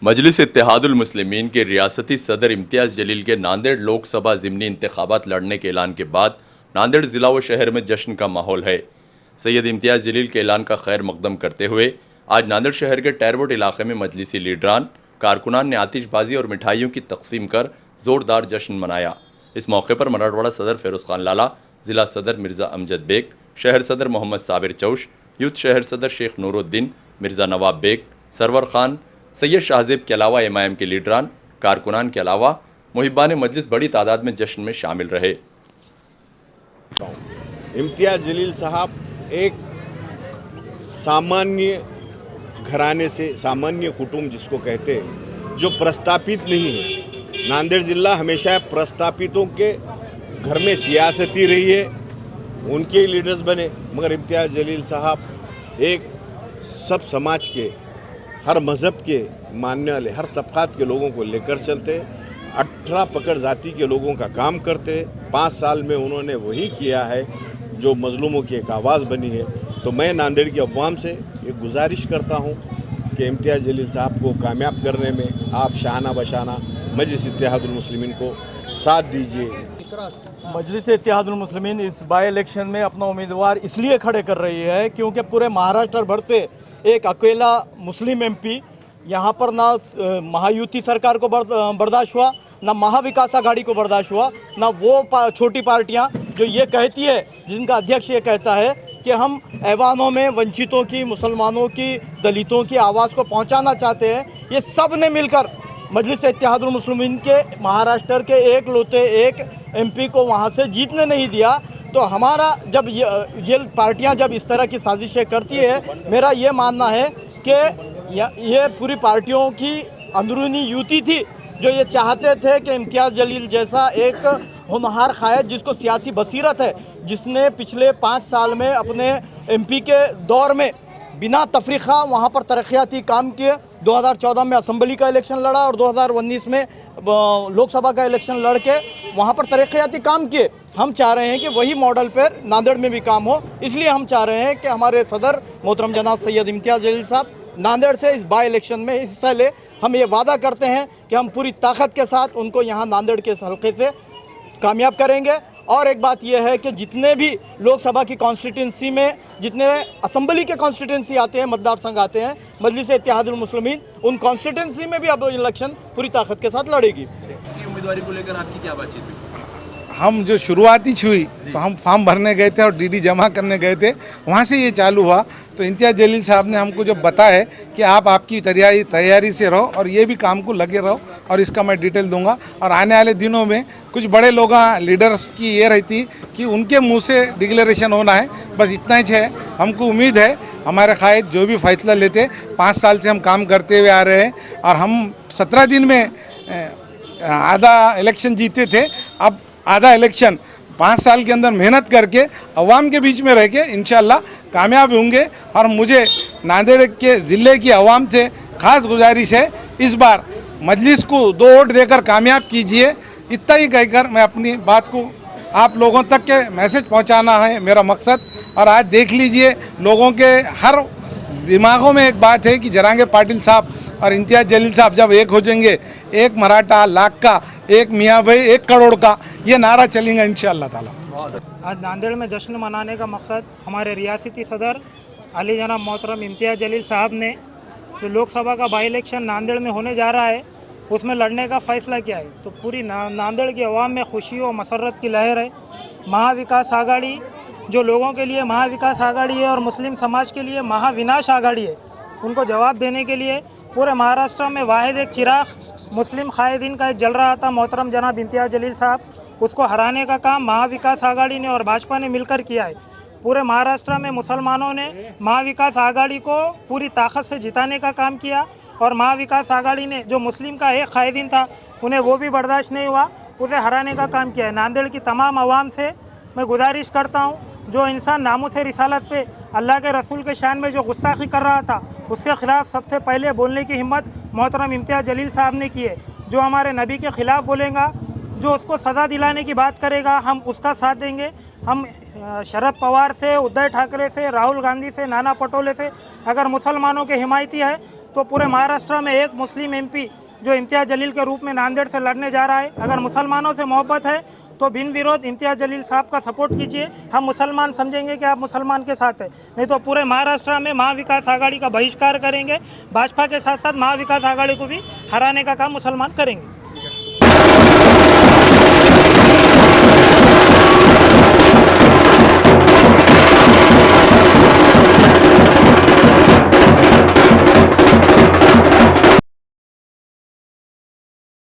मजलिस इत्तेहादुल मुस्लिमीन के रियासती सदर इम्तियाज़ जलील के नांदेड़ लोकसभा ज़िमनी इंतखाबात लड़ने के ऐलान के बाद नांदेड़ ज़िला व शहर में जश्न का माहौल है। सैयद इम्तियाज़ जलील के ऐलान का खैर मकदम करते हुए आज नांदेड़ शहर के टैरवोड इलाके में मजलिसी लीडरान कारकुनान ने आतिशबाजी और मिठाइयों की तकसीम कर ज़ोरदार जश्न मनाया। इस मौके पर मराठवाड़ा सदर फेरोज़ खान लाला, ज़िला सदर मिर्ज़ा अमजद बेग, शहर सदर मोहम्मद साबिर चौश, यूथ शहर सदर शेख नूरुद्दीन, मिर्ज़ा नवाब बेग, सरवर खान, सैयद शाहजेब के अलावा एमआईएम के लीडरान कारकुनान के अलावा मुहिब्बान मजलिस बड़ी तादाद में जश्न में शामिल रहे। इम्तियाज़ जलील साहब एक सामान्य घराने से, सामान्य कुटुंब जिसको कहते हैं, जो प्रस्तापित नहीं है। नांदेड़ ज़िला हमेशा प्रस्तापितों के घर में सियासती रही है, उनके लीडर्स बने, मगर इम्तियाज़ जलील साहब एक सब समाज के, हर मज़हब के मानने वाले, हर तबक़ात के लोगों को लेकर चलते, 18 पकड़ जाति के लोगों का काम करते। 5 साल में उन्होंने वही किया है जो मज़लूमों की एक आवाज़ बनी है। तो मैं नांदेड़ की अवाम से ये गुजारिश करता हूँ कि इम्तियाज़ जलील साहब को कामयाब करने में आप शाना बशाना मजलिस इत्तेहादुल मुस्लिमीन को साथ दीजिए। मजलिस इत्तेहादुल मुस्लिमीन इस बाई इलेक्शन में अपना उम्मीदवार इसलिए खड़े कर रही है क्योंकि पूरे महाराष्ट्र भर से एक अकेला मुस्लिम एमपी यहाँ पर ना महायुति सरकार को बर्दाश्त हुआ, ना महाविकास आघाड़ी को बर्दाश्त हुआ, ना वो छोटी पार्टियाँ जो ये कहती है, जिनका अध्यक्ष ये कहता है कि हम ऐवानों में वंचितों की, मुसलमानों की, दलितों की आवाज़ को पहुँचाना चाहते हैं। ये सब ने मिलकर मजलिस इत्तेहादुल मुस्लिमीन के महाराष्ट्र के एक लौते एक एमपी को वहाँ से जीतने नहीं दिया। तो हमारा जब ये पार्टियां जब इस तरह की साजिशें करती है, मेरा ये मानना है कि ये पूरी पार्टियों की अंदरूनी युति थी जो ये चाहते थे कि इम्तियाज़ जलील जैसा एक होनहार क़ायद जिसको सियासी बसीरत है, जिसने पिछले 5 साल में अपने एमपी के दौर में बिना तफरीक़ा वहाँ पर तरक्याती काम किए, 2014 में असम्बली का इलेक्शन लड़ा और 2019 में लोकसभा का इलेक्शन लड़ के वहाँ पर तरक्याती काम किए। हम चाह रहे हैं कि वही मॉडल पर नांदेड़ में भी काम हो, इसलिए हम चाह रहे हैं कि हमारे सदर मोहतरम जनाब सैयद इम्तियाज़ जलील साहब नांदेड़ से इस बाई इलेक्शन में हिस्सा ले। हम ये वादा करते हैं कि हम पूरी ताकत के साथ उनको यहाँ नांदेड़ के इस हल्के से कामयाब करेंगे। और एक बात यह है कि जितने भी लोकसभा की कॉन्स्टिट्यूंसी में, जितने असम्बली के कॉन्स्टिट्यूंसी आते हैं, मतदार संघ आते हैं, मजलिस इत्तेहादुल मुस्लिमीन उन कॉन्स्टिट्यूंसी में भी अब इलेक्शन पूरी ताकत के साथ लड़ेगी। उम्मीदवारी को लेकर आपकी क्या बातचीत हुई? हम जो शुरुआती हुई तो हम फॉर्म भरने गए थे और डीडी जमा करने गए थे, वहाँ से ये चालू हुआ। तो इम्तियाज़ जलील साहब ने हमको जब बताया कि आप आपकी तैयारी से रहो और ये भी काम को लगे रहो, और इसका मैं डिटेल दूंगा। और आने वाले दिनों में कुछ बड़े लोग लीडर्स की ये रहती कि उनके मुंह से डिक्लेरेशन होना है, बस इतना ही है। हमको उम्मीद है हमारे क़ायद जो भी फैसला लेते, 5 साल से हम काम करते हुए आ रहे हैं और हम 17 दिन में आधा इलेक्शन जीते थे। अब आधा इलेक्शन 5 साल के अंदर मेहनत करके अवाम के बीच में रह के इंशाल्लाह कामयाब होंगे। और मुझे नांदेड़ के ज़िले की अवाम से ख़ास गुजारिश है, इस बार मजलिस को 2 वोट देकर कामयाब कीजिए। इतना ही कहकर मैं अपनी बात को आप लोगों तक के मैसेज पहुंचाना है मेरा मकसद। और आज देख लीजिए, लोगों के हर दिमागों में एक बात है कि जरांगे पाटिल साहब और इम्तियाज़ जलील साहब जब एक हो जाएंगे, एक मराठा लाख का, एक मियाँ भाई 1 करोड़ का, ये नारा चलेगा इंशाअल्लाह ताला। आज नांदेड़ में जश्न मनाने का मकसद हमारे रियासती सदर अली जनाब मोहतरम इम्तियाज़ जलील साहब ने जो लोकसभा का बाई इलेक्शन नांदेड़ में होने जा रहा है उसमें लड़ने का फ़ैसला किया है। तो पूरी नांदेड़ की आवाम में खुशी और मसरत की लहर है। महाविकास आघाड़ी जो लोगों के लिए महाविकास आघाड़ी है और मुस्लिम समाज के लिए महाविनाश आघाड़ी है, उनको जवाब देने के लिए पूरे महाराष्ट्र में वाहिद एक चिराग मुस्लिम क़ायदीन का एक जल रहा था, मोहतरम जनाब इम्तियाज़ जलील साहब। उसको हराने का काम महाविकास आघाड़ी ने और भाजपा ने मिलकर किया है। पूरे महाराष्ट्र में मुसलमानों ने महाविकास आघाड़ी को पूरी ताकत से जिताने का काम किया और महाविकास आघाड़ी ने जो मुस्लिम का एक क़ायदीन था, उन्हें वो भी बर्दाश्त नहीं हुआ, उसे हराने का काम किया है। नांदेड़ की तमाम आवाम से मैं गुजारिश करता हूँ, जो इंसान नामूस रिसालत पे अल्लाह के रसूल के शान में जो गुस्ताखी कर रहा था, उसके ख़िलाफ़ सबसे पहले बोलने की हिम्मत मोहतरम इम्तियाज़ जलील साहब ने की है। जो हमारे नबी के ख़िलाफ़ बोलेगा, जो उसको सज़ा दिलाने की बात करेगा, हम उसका साथ देंगे। हम शरद पवार से, उद्धव ठाकरे से, राहुल गांधी से, नाना पटोले से अगर मुसलमानों के हिमायती है तो पूरे महाराष्ट्र में एक मुस्लिम एमपी जो इम्तियाज़ जलील के रूप में नांदेड़ से लड़ने जा रहा है। अगर मुसलमानों से मोहब्बत है तो बिन विरोध इम्तियाज़ जलील साहब का सपोर्ट कीजिए। हम मुसलमान समझेंगे कि आप मुसलमान के साथ हैं, नहीं तो पूरे महाराष्ट्र में महाविकास आघाड़ी का बहिष्कार करेंगे। भाजपा के साथ साथ महाविकास आघाड़ी को भी हराने का काम मुसलमान करेंगे।